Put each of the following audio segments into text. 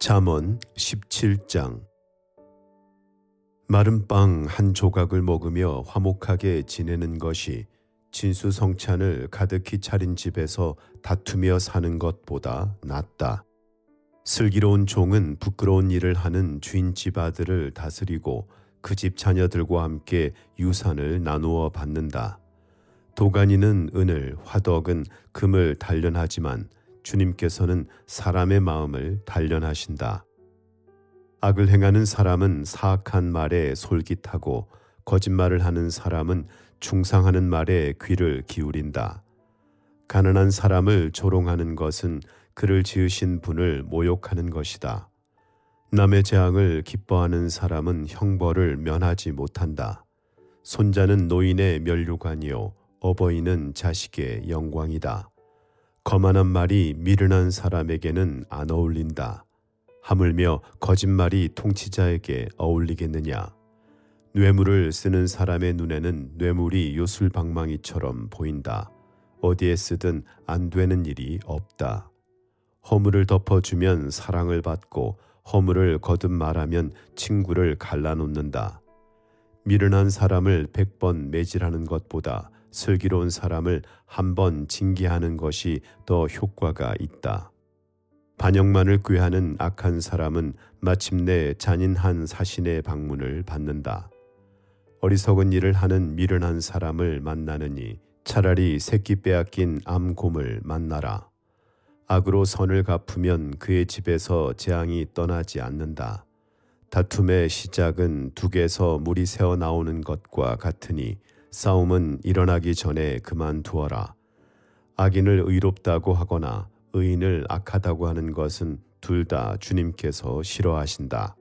잠언 17장. 마른 빵 한 조각을 먹으며 화목하게 지내는 것이 진수성찬을 가득히 차린 집에서 다투며 사는 것보다 낫다. 슬기로운 종은 부끄러운 일을 하는 주인집 아들을 다스리고 그 집 자녀들과 함께 유산을 나누어 받는다. 도가니는 은을, 화덕은 금을 단련하지만 주님께서는 사람의 마음을 단련하신다. 악을 행하는 사람은 사악한 말에 솔깃하고 거짓말을 하는 사람은 중상하는 말에 귀를 기울인다. 가난한 사람을 조롱하는 것은 그를 지으신 분을 모욕하는 것이다. 남의 재앙을 기뻐하는 사람은 형벌을 면하지 못한다. 손자는 노인의 면류관이요 어버이는 자식의 영광이다. 거만한 말이 미련한 사람에게는 안 어울린다. 하물며 거짓말이 통치자에게 어울리겠느냐. 뇌물을 쓰는 사람의 눈에는 뇌물이 요술방망이처럼 보인다. 어디에 쓰든 안 되는 일이 없다. 허물을 덮어주면 사랑을 받고 허물을 거듭 말하면 친구를 갈라놓는다. 미련한 사람을 100번 매질하는 것보다 슬기로운 사람을 한 번 징계하는 것이 더 효과가 있다. 반역만을 꾀하는 악한 사람은 마침내 잔인한 사신의 방문을 받는다. 어리석은 일을 하는 미련한 사람을 만나느니 차라리 새끼 빼앗긴 암곰을 만나라. 악으로 선을 갚으면 그의 집에서 재앙이 떠나지 않는다. 다툼의 시작은 둑에서 물이 새어 나오는 것과 같으니 싸움은 일어나기 전에 그만두어라. 악인을 의롭다고 하거나 의인을 악하다고 하는 것은 둘 다 주님께서 싫어하신다.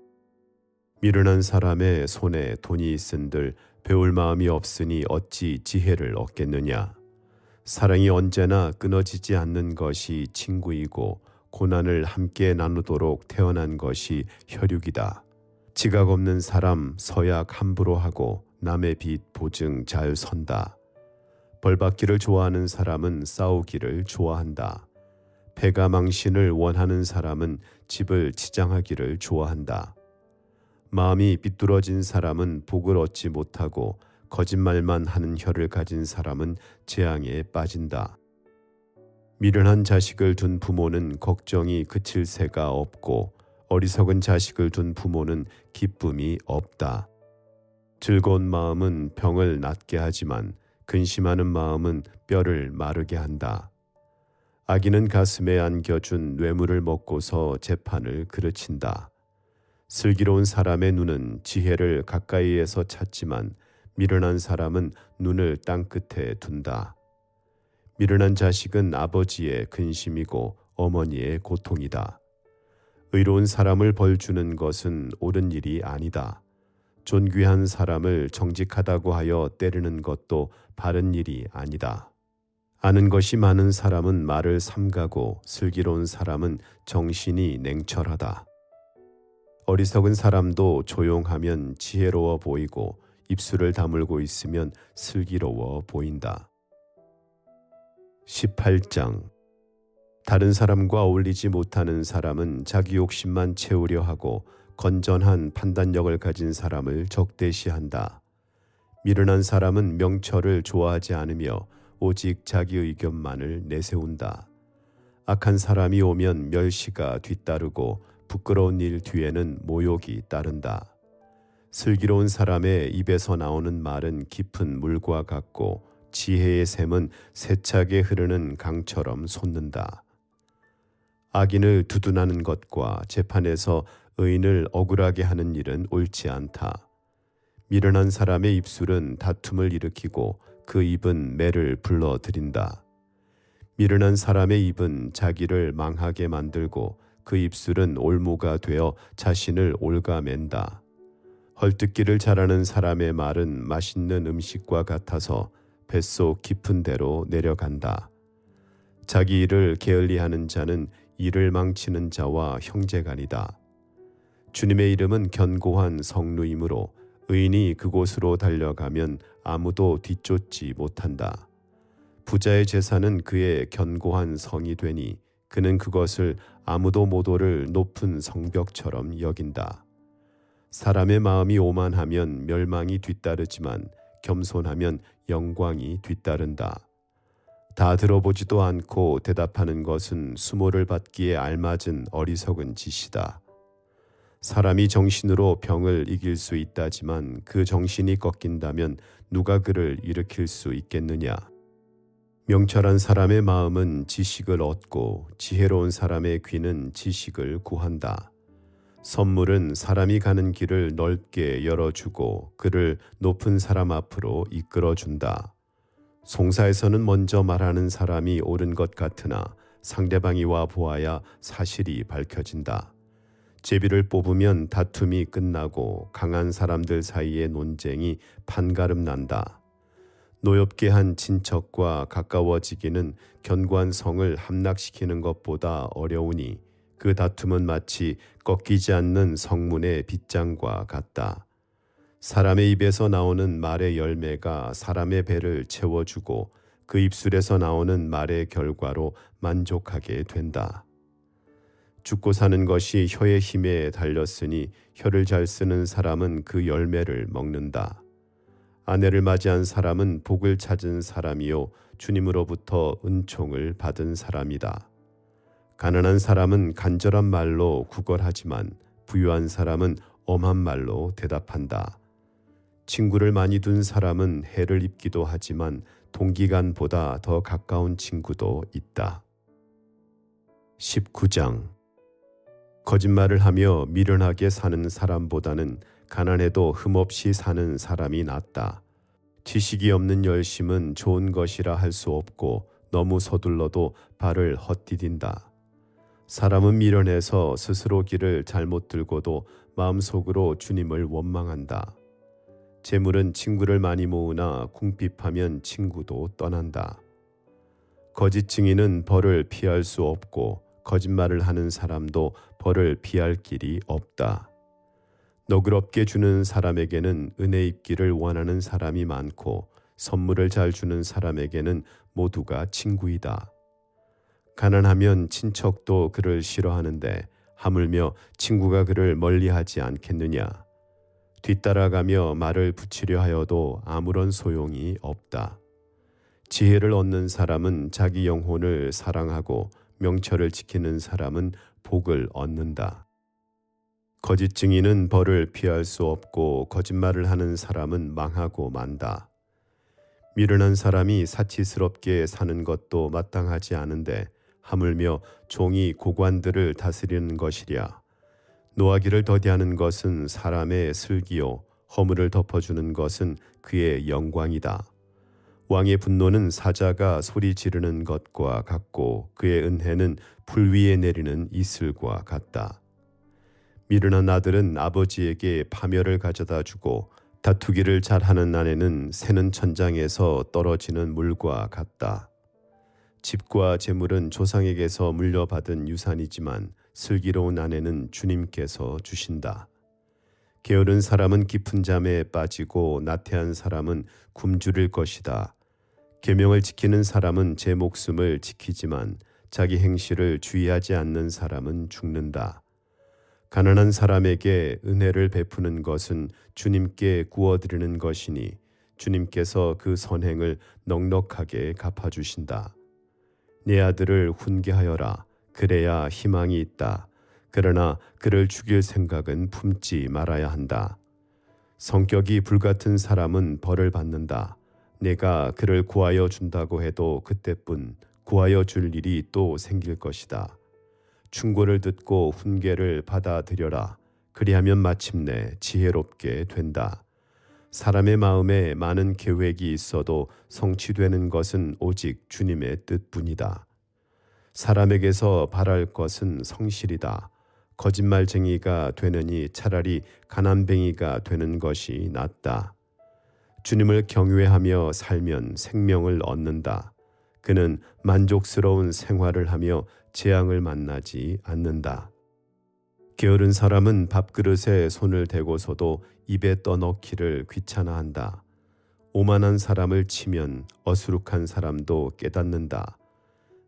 미련한 사람의 손에 돈이 있은들 배울 마음이 없으니 어찌 지혜를 얻겠느냐. 사랑이 언제나 끊어지지 않는 것이 친구이고 고난을 함께 나누도록 태어난 것이 혈육이다. 지각 없는 사람 서약 함부로 하고 남의 빚 보증 잘 선다. 벌받기를 좋아하는 사람은 싸우기를 좋아한다. 패가 망신을 원하는 사람은 집을 치장하기를 좋아한다. 마음이 비뚤어진 사람은 복을 얻지 못하고 거짓말만 하는 혀를 가진 사람은 재앙에 빠진다. 미련한 자식을 둔 부모는 걱정이 그칠 새가 없고 어리석은 자식을 둔 부모는 기쁨이 없다. 즐거운 마음은 병을 낫게 하지만 근심하는 마음은 뼈를 마르게 한다. 악인은 가슴에 안겨준 뇌물을 먹고서 재판을 그르친다. 슬기로운 사람의 눈은 지혜를 가까이에서 찾지만 미련한 사람은 눈을 땅끝에 둔다. 미련한 자식은 아버지의 근심이고 어머니의 고통이다. 의로운 사람을 벌주는 것은 옳은 일이 아니다. 존귀한 사람을 정직하다고 하여 때리는 것도 바른 일이 아니다. 아는 것이 많은 사람은 말을 삼가고 슬기로운 사람은 정신이 냉철하다. 어리석은 사람도 조용하면 지혜로워 보이고 입술을 다물고 있으면 슬기로워 보인다. 18장. 다른 사람과 어울리지 못하는 사람은 자기 욕심만 채우려 하고 건전한 판단력을 가진 사람을 적대시한다. 미련한 사람은 명철을 좋아하지 않으며 오직 자기 의견만을 내세운다. 악한 사람이 오면 멸시가 뒤따르고 부끄러운 일 뒤에는 모욕이 따른다. 슬기로운 사람의 입에서 나오는 말은 깊은 물과 같고 지혜의 샘은 세차게 흐르는 강처럼 솟는다. 악인을 두둔하는 것과 재판에서 의인을 억울하게 하는 일은 옳지 않다. 미련한 사람의 입술은 다툼을 일으키고 그 입은 매를 불러들인다. 미련한 사람의 입은 자기를 망하게 만들고 그 입술은 올무가 되어 자신을 올가맨다. 헐뜯기를 잘하는 사람의 말은 맛있는 음식과 같아서 뱃속 깊은 데로 내려간다. 자기 일을 게을리하는 자는 일을 망치는 자와 형제간이다. 주님의 이름은 견고한 성루이므로 의인이 그곳으로 달려가면 아무도 뒤쫓지 못한다. 부자의 재산은 그의 견고한 성이 되니 그는 그것을 아무도 못 오를 높은 성벽처럼 여긴다. 사람의 마음이 오만하면 멸망이 뒤따르지만 겸손하면 영광이 뒤따른다. 다 들어보지도 않고 대답하는 것은 수모를 받기에 알맞은 어리석은 짓이다. 사람이 정신으로 병을 이길 수 있다지만 그 정신이 꺾인다면 누가 그를 일으킬 수 있겠느냐. 명철한 사람의 마음은 지식을 얻고 지혜로운 사람의 귀는 지식을 구한다. 선물은 사람이 가는 길을 넓게 열어주고 그를 높은 사람 앞으로 이끌어준다. 송사에서는 먼저 말하는 사람이 옳은 것 같으나 상대방이 와 보아야 사실이 밝혀진다. 제비를 뽑으면 다툼이 끝나고 강한 사람들 사이의 논쟁이 판가름 난다. 노엽게 한 친척과 가까워지기는 견고한 성을 함락시키는 것보다 어려우니 그 다툼은 마치 꺾이지 않는 성문의 빗장과 같다. 사람의 입에서 나오는 말의 열매가 사람의 배를 채워주고 그 입술에서 나오는 말의 결과로 만족하게 된다. 죽고 사는 것이 혀의 힘에 달렸으니 혀를 잘 쓰는 사람은 그 열매를 먹는다. 아내를 맞이한 사람은 복을 찾은 사람이요 주님으로부터 은총을 받은 사람이다. 가난한 사람은 간절한 말로 구걸하지만 부유한 사람은 엄한 말로 대답한다. 친구를 많이 둔 사람은 해를 입기도 하지만 동기간보다 더 가까운 친구도 있다. 19장. 거짓말을 하며 미련하게 사는 사람보다는 가난해도 흠없이 사는 사람이 낫다. 지식이 없는 열심은 좋은 것이라 할 수 없고 너무 서둘러도 발을 헛디딘다. 사람은 미련해서 스스로 길을 잘못 들고도 마음속으로 주님을 원망한다. 재물은 친구를 많이 모으나 궁핍하면 친구도 떠난다. 거짓 증인은 벌을 피할 수 없고 거짓말을 하는 사람도 벌을 피할 길이 없다. 너그럽게 주는 사람에게는 은혜 입기를 원하는 사람이 많고 선물을 잘 주는 사람에게는 모두가 친구이다. 가난하면 친척도 그를 싫어하는데 하물며 친구가 그를 멀리하지 않겠느냐. 뒤따라가며 말을 붙이려 하여도 아무런 소용이 없다. 지혜를 얻는 사람은 자기 영혼을 사랑하고 명철을 지키는 사람은 복을 얻는다. 거짓 증인은 벌을 피할 수 없고 거짓말을 하는 사람은 망하고 만다. 미련한 사람이 사치스럽게 사는 것도 마땅하지 않은데 하물며 종이 고관들을 다스리는 것이랴. 노하기를 더디하는 것은 사람의 슬기요 허물을 덮어주는 것은 그의 영광이다. 왕의 분노는 사자가 소리 지르는 것과 같고 그의 은혜는 풀 위에 내리는 이슬과 같다. 미련한 아들은 아버지에게 파멸을 가져다 주고 다투기를 잘하는 아내는 새는 천장에서 떨어지는 물과 같다. 집과 재물은 조상에게서 물려받은 유산이지만 슬기로운 아내는 주님께서 주신다. 게으른 사람은 깊은 잠에 빠지고 나태한 사람은 굶주릴 것이다. 계명을 지키는 사람은 제 목숨을 지키지만 자기 행실을 주의하지 않는 사람은 죽는다. 가난한 사람에게 은혜를 베푸는 것은 주님께 구워드리는 것이니 주님께서 그 선행을 넉넉하게 갚아주신다. 내 아들을 훈계하여라. 그래야 희망이 있다. 그러나 그를 죽일 생각은 품지 말아야 한다. 성격이 불같은 사람은 벌을 받는다. 내가 그를 구하여 준다고 해도 그때뿐 구하여 줄 일이 또 생길 것이다. 충고를 듣고 훈계를 받아들여라. 그리하면 마침내 지혜롭게 된다. 사람의 마음에 많은 계획이 있어도 성취되는 것은 오직 주님의 뜻뿐이다. 사람에게서 바랄 것은 성실이다. 거짓말쟁이가 되느니 차라리 가난뱅이가 되는 것이 낫다. 주님을 경외하며 살면 생명을 얻는다. 그는 만족스러운 생활을 하며 재앙을 만나지 않는다. 게으른 사람은 밥그릇에 손을 대고서도 입에 떠넣기를 귀찮아한다. 오만한 사람을 치면 어수룩한 사람도 깨닫는다.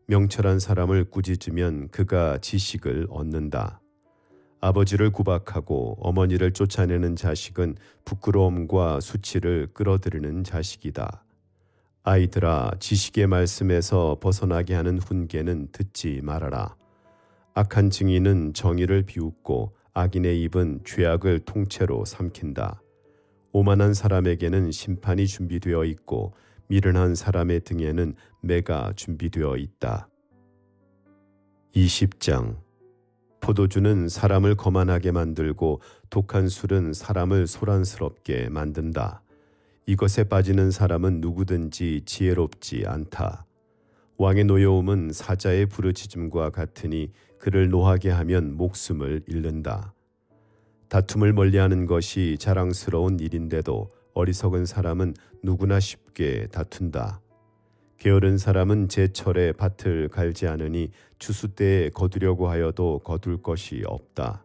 명철한 사람을 꾸짖으면 그가 지식을 얻는다. 아버지를 구박하고 어머니를 쫓아내는 자식은 부끄러움과 수치를 끌어들이는 자식이다. 아이들아, 지식의 말씀에서 벗어나게 하는 훈계는 듣지 말아라. 악한 증인은 정의를 비웃고 악인의 입은 죄악을 통째로 삼킨다. 오만한 사람에게는 심판이 준비되어 있고 미련한 사람의 등에는 매가 준비되어 있다. 20장. 포도주는 사람을 거만하게 만들고 독한 술은 사람을 소란스럽게 만든다. 이것에 빠지는 사람은 누구든지 지혜롭지 않다. 왕의 노여움은 사자의 부르짖음과 같으니 그를 노하게 하면 목숨을 잃는다. 다툼을 멀리하는 것이 자랑스러운 일인데도 어리석은 사람은 누구나 쉽게 다툰다. 게으른 사람은 제철에 밭을 갈지 않으니 추수 때에 거두려고 하여도 거둘 것이 없다.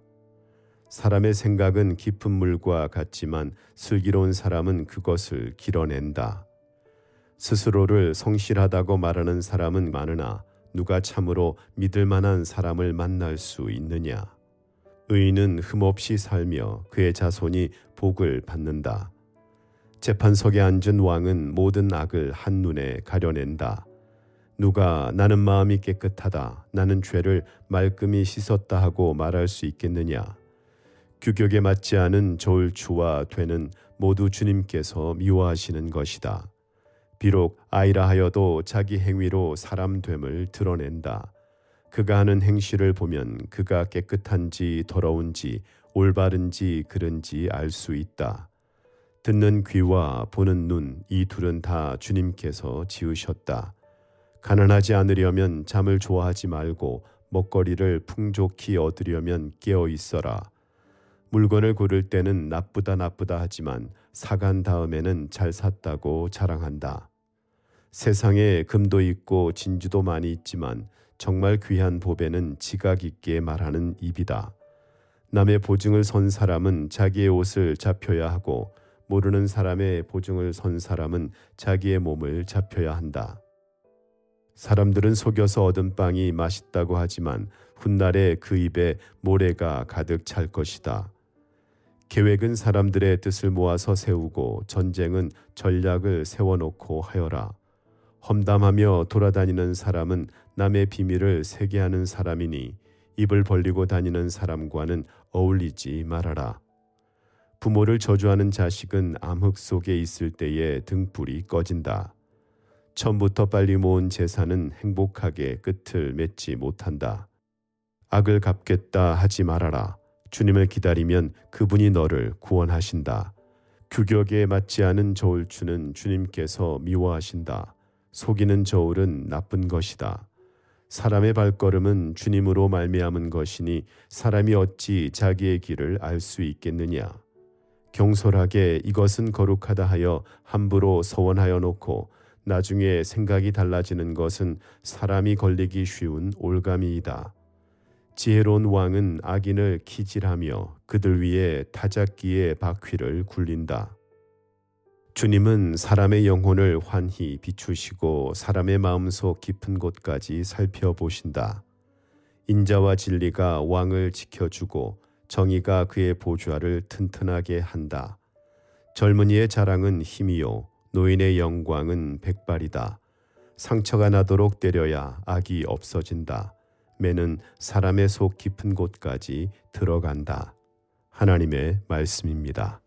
사람의 생각은 깊은 물과 같지만 슬기로운 사람은 그것을 길어낸다. 스스로를 성실하다고 말하는 사람은 많으나 누가 참으로 믿을 만한 사람을 만날 수 있느냐. 의인은 흠없이 살며 그의 자손이 복을 받는다. 재판석에 앉은 왕은 모든 악을 한눈에 가려낸다. 누가 나는 마음이 깨끗하다, 나는 죄를 말끔히 씻었다 하고 말할 수 있겠느냐. 규격에 맞지 않은 저울추와 되는 모두 주님께서 미워하시는 것이다. 비록 아이라 하여도 자기 행위로 사람됨을 드러낸다. 그가 하는 행실을 보면 그가 깨끗한지 더러운지 올바른지 그른지 알 수 있다. 듣는 귀와 보는 눈, 이 둘은 다 주님께서 지으셨다. 가난하지 않으려면 잠을 좋아하지 말고 먹거리를 풍족히 얻으려면 깨어 있어라. 물건을 고를 때는 나쁘다 하지만 사간 다음에는 잘 샀다고 자랑한다. 세상에 금도 있고 진주도 많이 있지만 정말 귀한 보배는 지각 있게 말하는 입이다. 남의 보증을 선 사람은 자기의 옷을 잡혀야 하고 모르는 사람의 보증을 선 사람은 자기의 몸을 잡혀야 한다. 사람들은 속여서 얻은 빵이 맛있다고 하지만 훗날에 그 입에 모래가 가득 찰 것이다. 계획은 사람들의 뜻을 모아서 세우고 전쟁은 전략을 세워놓고 하여라. 험담하며 돌아다니는 사람은 남의 비밀을 세게하는 사람이니 입을 벌리고 다니는 사람과는 어울리지 말아라. 부모를 저주하는 자식은 암흑 속에 있을 때에 등불이 꺼진다. 처음부터 빨리 모은 재산은 행복하게 끝을 맺지 못한다. 악을 갚겠다 하지 말아라. 주님을 기다리면 그분이 너를 구원하신다. 규격에 맞지 않은 저울추는 주님께서 미워하신다. 속이는 저울은 나쁜 것이다. 사람의 발걸음은 주님으로 말미암은 것이니 사람이 어찌 자기의 길을 알 수 있겠느냐. 경솔하게 이것은 거룩하다 하여 함부로 서원하여 놓고 나중에 생각이 달라지는 것은 사람이 걸리기 쉬운 올가미이다. 지혜로운 왕은 악인을 키질하며 그들 위에 타작기의 바퀴를 굴린다. 주님은 사람의 영혼을 환히 비추시고 사람의 마음속 깊은 곳까지 살펴보신다. 인자와 진리가 왕을 지켜주고 정의가 그의 보좌를 튼튼하게 한다. 젊은이의 자랑은 힘이요 노인의 영광은 백발이다. 상처가 나도록 때려야 악이 없어진다. 매는 사람의 속 깊은 곳까지 들어간다. 하나님의 말씀입니다.